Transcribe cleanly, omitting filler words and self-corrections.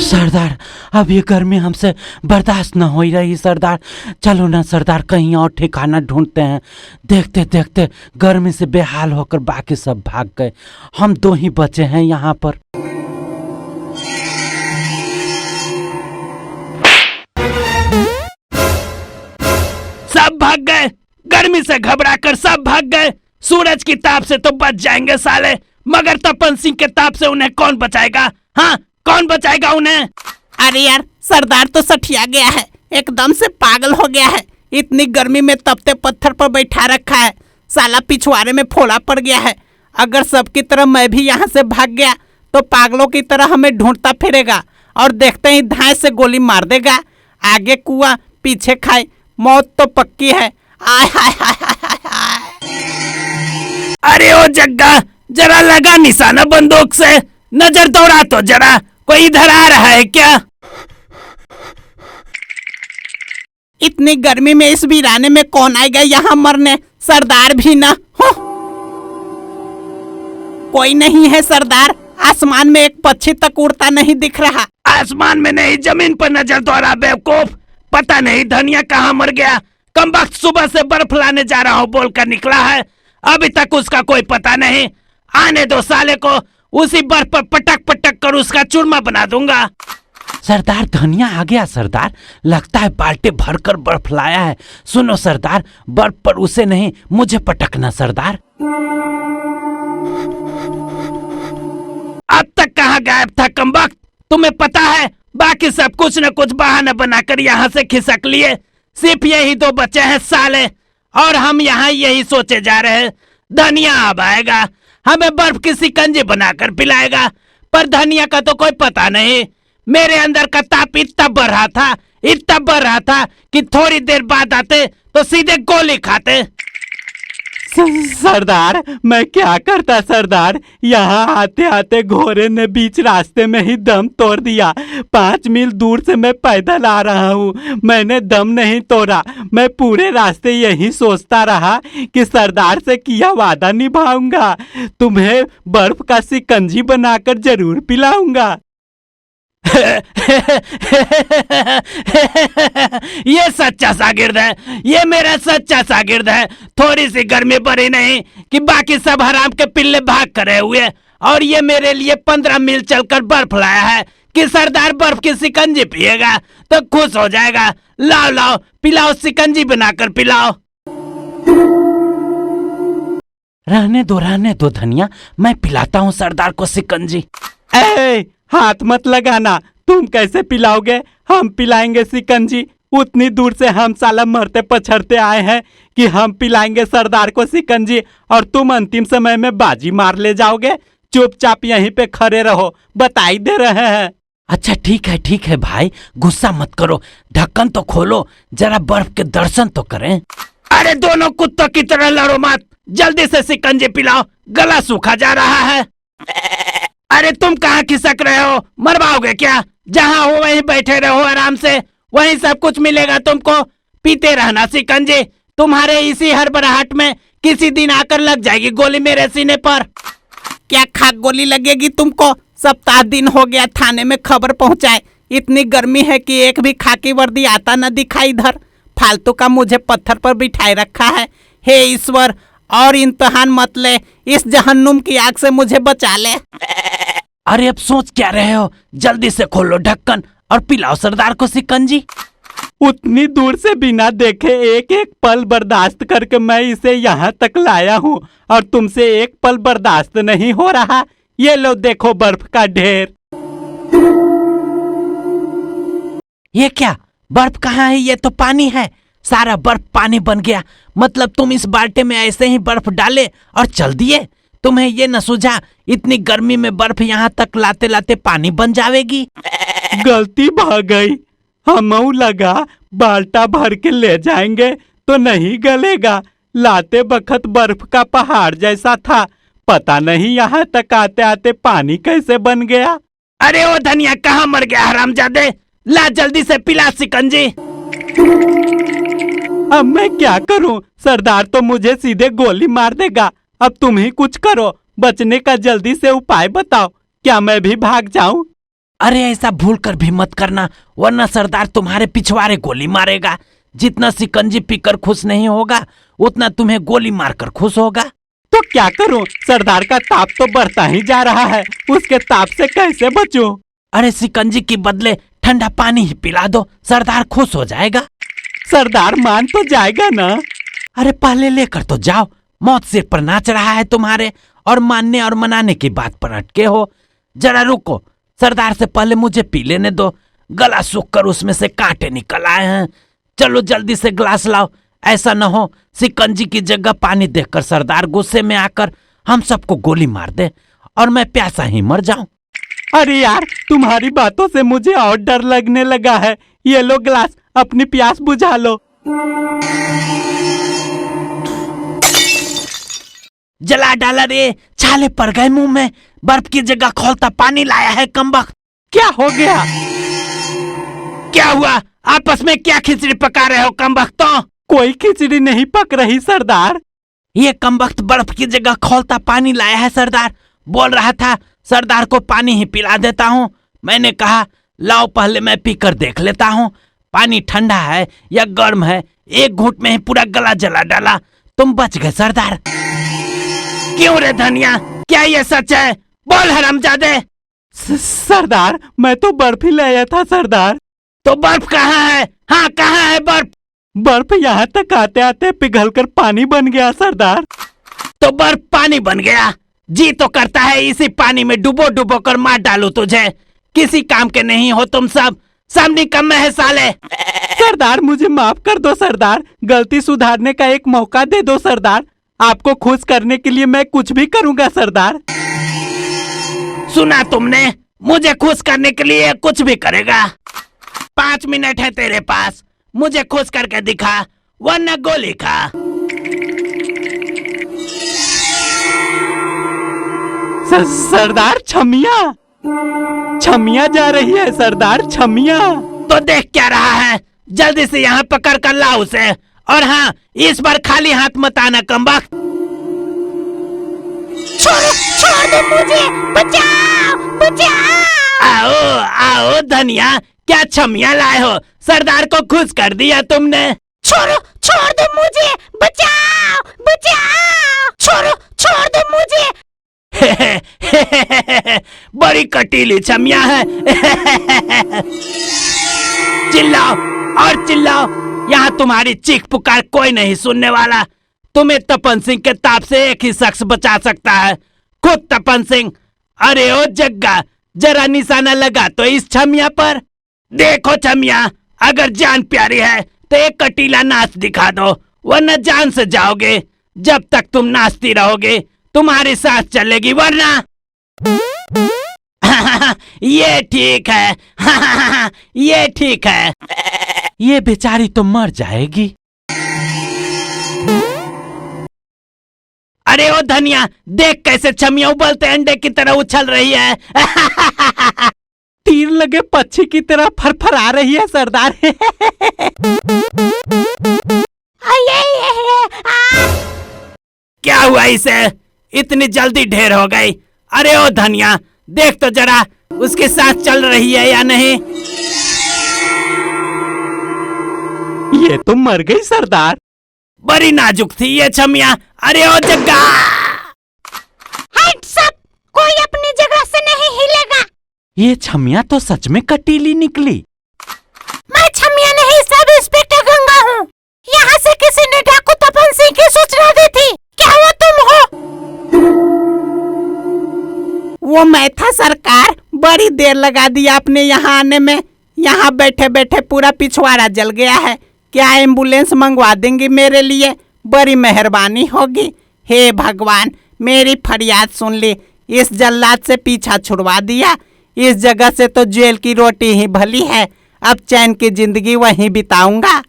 सरदार, अब ये गर्मी हमसे बर्दाश्त न हो रही सरदार। चलो ना सरदार, कहीं और ठिकाना ढूंढते हैं। देखते देखते गर्मी से बेहाल होकर बाकी सब भाग गए, हम दो ही बचे हैं यहाँ पर। सब भाग गए, गर्मी से घबराकर सब भाग गए। सूरज की ताप से तो बच जाएंगे साले, मगर तपन सिंह के ताप से उन्हें कौन बचाएगा? हाँ, कौन बचाएगा उन्हें? अरे यार, सरदार तो सठिया गया है, एकदम से पागल हो गया है। इतनी गर्मी में तपते पत्थर पर बैठा रखा है, साला पिछवाड़े में फोड़ा पड़ गया है। अगर सबकी तरह मैं भी यहाँ से भाग गया तो पागलों की तरह हमें ढूंढता फिरेगा और देखते ही धाए से गोली मार देगा। आगे कुआं पीछे खाई, मौत तो पक्की है। आय हाय हाय हाय हाय। अरे ओ जग्गा, जरा लगा निशाना बंदूक से, नजर दौड़ा तो जरा, कोई इधर आ रहा है क्या? इतनी गर्मी में इस वीराने में कौन आएगा यहाँ मरने? सरदार भी ना हो। कोई नहीं है सरदार, आसमान में एक पक्षी तक उड़ता नहीं दिख रहा। आसमान में नहीं, जमीन पर नजर दौड़ा बेवकूफ। पता नहीं धनिया कहाँ मर गया। कमबख्त सुबह से बर्फ लाने जा रहा हूँ बोलकर निकला है, अभी तक उसका कोई पता नहीं। आने दो साले को, उसी बर्फ पर पटक पटक कर उसका चूरमा बना दूंगा। सरदार, धनिया आ गया सरदार, लगता है बाल्टी भरकर बर्फ लाया है। सुनो सरदार, बर्फ पर उसे नहीं मुझे पटकना सरदार। अब तक कहाँ गायब था कमबख्त? तुम्हें पता है बाकी सब कुछ न कुछ बहाना बनाकर यहाँ से खिसक लिए, सिर्फ यही दो बचे हैं साले। और हम यहाँ यही सोचे जा रहे हैं धनिया अब आएगा, हमें बर्फ की शिकंजी बनाकर पिलाएगा। पर धनिया का तो कोई पता नहीं। मेरे अंदर का ताप इतना बढ़ रहा था कि थोड़ी देर बाद आते तो सीधे गोली खाते। सरदार, मैं क्या करता सरदार, यहाँ आते आते घोड़े ने बीच रास्ते में ही दम तोड़ दिया। 5 मील दूर से मैं पैदल आ रहा हूँ, मैंने दम नहीं तोड़ा। मैं पूरे रास्ते यही सोचता रहा कि सरदार से किया वादा निभाऊंगा, तुम्हें बर्फ का शिकंजी बनाकर जरूर पिलाऊंगा। ये सच्चा शागिर्द है, ये मेरा सच्चा शागिर्द है। थोड़ी सी गर्मी पड़ी नहीं कि बाकी सब हराम के पिल्ले भाग करे हुए, और ये मेरे लिए 15 मील चलकर बर्फ लाया है कि सरदार बर्फ की शिकंजी पिएगा तो खुश हो जाएगा। लाओ लाओ, पिलाओ, शिकंजी बनाकर पिलाओ। रहने दो धनिया, मैं पिलाता हूँ सरदार को शिकंजी। हाथ मत लगाना, तुम कैसे पिलाओगे? हम पिलाएंगे शिकंजी। उतनी दूर से हम साला मरते पछड़ते आए हैं कि हम पिलाएंगे सरदार को शिकंजी, और तुम अंतिम समय में बाजी मार ले जाओगे। चुपचाप यहीं पे खड़े रहो, बताई दे रहे हैं। अच्छा ठीक है भाई, गुस्सा मत करो, ढक्कन तो खोलो, जरा बर्फ के दर्शन तो करें। अरे दोनों कुत्तों की तरह लड़ो मत, जल्दी से शिकंजी पिलाओ, गला सूखा जा रहा है। अरे तुम कहाँ खिसक रहे हो? मरवाओगे क्या? जहाँ हो वहीं बैठे रहो आराम से, वहीं सब कुछ मिलेगा तुमको। पीते रहना शिकंजी, तुम्हारे इसी हड़बड़ाहट में किसी दिन आकर लग जाएगी गोली मेरे सीने पर। क्या खाक गोली लगेगी तुमको? सप्ताह दिन हो गया थाने में खबर पहुंचाए। इतनी गर्मी है कि एक भी खाकी वर्दी आता न दिखाई इधर। फालतू का मुझे पत्थर पर बिठाए रखा है। हे ईश्वर, और इम्तिहान मत ले, इस जहन्नुम की आग से मुझे बचा ले। अरे अब सोच क्या रहे हो, जल्दी से खोलो ढक्कन और पिलाओ सरदार को शिकंजी। उतनी दूर से बिना देखे एक एक पल बर्दाश्त करके मैं इसे यहाँ तक लाया हूँ, और तुमसे एक पल बर्दाश्त नहीं हो रहा। ये लो देखो बर्फ का ढेर। ये क्या, बर्फ कहाँ है? ये तो पानी है, सारा बर्फ पानी बन गया। मतलब तुम इस बाल्टी में ऐसे ही बर्फ डाले और चल दिए? तुम्हें ये न सूझा इतनी गर्मी में बर्फ यहाँ तक लाते लाते पानी बन जाएगी? गलती भाग गई, हमऊ लगा बाल्टा भर के ले जाएंगे तो नहीं गलेगा। लाते बखत बर्फ का पहाड़ जैसा था, पता नहीं यहाँ तक आते आते पानी कैसे बन गया। अरे ओ धनिया, कहाँ मर गया हरामजादे? ला जल्दी से पिला शिकंजी। अब मैं क्या करूं? सरदार तो मुझे सीधे गोली मार देगा। अब तुम ही कुछ करो, बचने का जल्दी से उपाय बताओ। क्या मैं भी भाग जाऊं? अरे ऐसा भूल कर भी मत करना, वरना सरदार तुम्हारे पिछवाड़े गोली मारेगा। जितना शिकंजी पीकर खुश नहीं होगा, उतना तुम्हें गोली मारकर खुश होगा। तो क्या करूं? सरदार का ताप तो बढ़ता ही जा रहा है, उसके ताप से कैसे बचूं? अरे शिकंजी के बदले ठंडा पानी ही पिला दो, सरदार खुश हो जाएगा। सरदार मान तो जाएगा ना? अरे पहले लेकर तो जाओ, मौत सिर पर नाच रहा है तुम्हारे, और मानने और मनाने की बात पर अटके हो। जरा रुको, सरदार से पहले मुझे पी लेने दो, गला सूख कर उसमें से कांटे निकल आए हैं। चलो जल्दी से ग्लास लाओ, ऐसा न हो शिकंजी की जगह पानी देखकर सरदार गुस्से में आकर हम सबको गोली मार दे और मैं प्यासा ही मर जाऊं। अरे यार, तुम्हारी बातों से मुझे और डर लगने लगा है। ये लो ग्लास, अपनी प्यास बुझा लो। जला डाला रे, छाले पड़ गए मुंह में। बर्फ की जगह खौलता पानी लाया है कमबख्त। क्या हो गया? क्या हुआ? आपस में क्या खिचड़ी पका रहे हो कमबख्तों? कोई खिचड़ी नहीं पक रही सरदार। ये कमबख्त बर्फ की जगह खौलता पानी लाया है सरदार। बोल रहा था सरदार को पानी ही पिला देता हूँ। मैंने कहा लाओ पहले मैं पीकर देख लेता हूँ, पानी ठंडा है या गर्म है। एक घूंट में ही पूरा गला जला डाला। तुम बच गए सरदार। क्यों रे धनिया, क्या ये सच है? बोल हरामजादे। सरदार, मैं तो बर्फ ही लाया था सरदार। तो बर्फ कहाँ है? हाँ कहाँ है बर्फ? बर्फ यहाँ तक आते आते पिघलकर पानी बन गया सरदार। तो बर्फ पानी बन गया? जी तो करता है इसी पानी में डुबो डुबो कर मार डालू तुझे। किसी काम के नहीं हो तुम सब निकम्मे है साले। सरदार मुझे माफ कर दो सरदार, गलती सुधारने का एक मौका दे दो सरदार। आपको खुश करने के लिए मैं कुछ भी करूंगा सरदार। सुना तुमने, मुझे खुश करने के लिए कुछ भी करेगा। 5 मिनट है तेरे पास, मुझे खुश करके दिखा वरना गोली खा। सरदार छमिया जा रही है सरदार, छमिया। तो देख क्या रहा है, जल्दी से यहाँ पकड़ कर ला उसे। और हाँ, इस बार खाली हाथ मत आना कमबख्त। छोड़ दो मुझे, बचाओ बचाओ। आओ आओ धनिया, क्या छमिया लाए हो? सरदार को खुश कर दिया तुमने। छोड़ दो मुझे, बचाओ बचाओ। छोड़ दो मुझे। बड़ी कटीली छमिया है। चिल्लाओ और चिल्लाओ, यहाँ तुम्हारी चीख पुकार कोई नहीं सुनने वाला। तुम्हें तपन सिंह के ताप से एक ही शख्स बचा सकता है, खुद तपन सिंह। अरे ओ जग्गा, जरा निशाना लगा तो इस छमिया पर। देखो छमिया, अगर जान प्यारी है तो एक कटीला नाच दिखा दो, वरना जान से जाओगे। जब तक तुम नाचती रहोगे तुम्हारी सांस चलेगी, वरना। ये ठीक है। ये ठीक है। ये बेचारी तो मर जाएगी। अरे ओ धनिया, देख कैसे छमिया उबलते अंडे की तरह उछल रही है। तीर लगे पक्षी की तरह फरफरा रही है सरदार। क्या हुआ इसे? इतनी जल्दी ढेर हो गई। अरे ओ धनिया, देख तो जरा उसकी सांस चल रही है या नहीं। ये तो मर गई सरदार। बड़ी नाजुक थी ये छमिया। अरे ओ जग्गा, हट सब, कोई अपनी जगह से नहीं हिलेगा। ये छमिया तो सच में कटीली निकली। मैं छमिया नहीं, सब इंस्पेक्टर गंगा हूँ। यहाँ से किसी ने डाकू तपन सिंह की सूचना दी थी। क्या वो तुम हो? वो मैं था सरकार, बड़ी देर लगा दिया आपने यहाँ आने में। यहाँ बैठे बैठे पूरा पिछवाड़ा जल गया है। क्या एम्बुलेंस मंगवा देंगी मेरे लिए? बड़ी मेहरबानी होगी। हे भगवान, मेरी फरियाद सुन ली। इस जल्लाद से पीछा छुड़वा दिया। इस जगह से तो जेल की रोटी ही भली है। अब चैन की जिंदगी वहीं बिताऊंगा।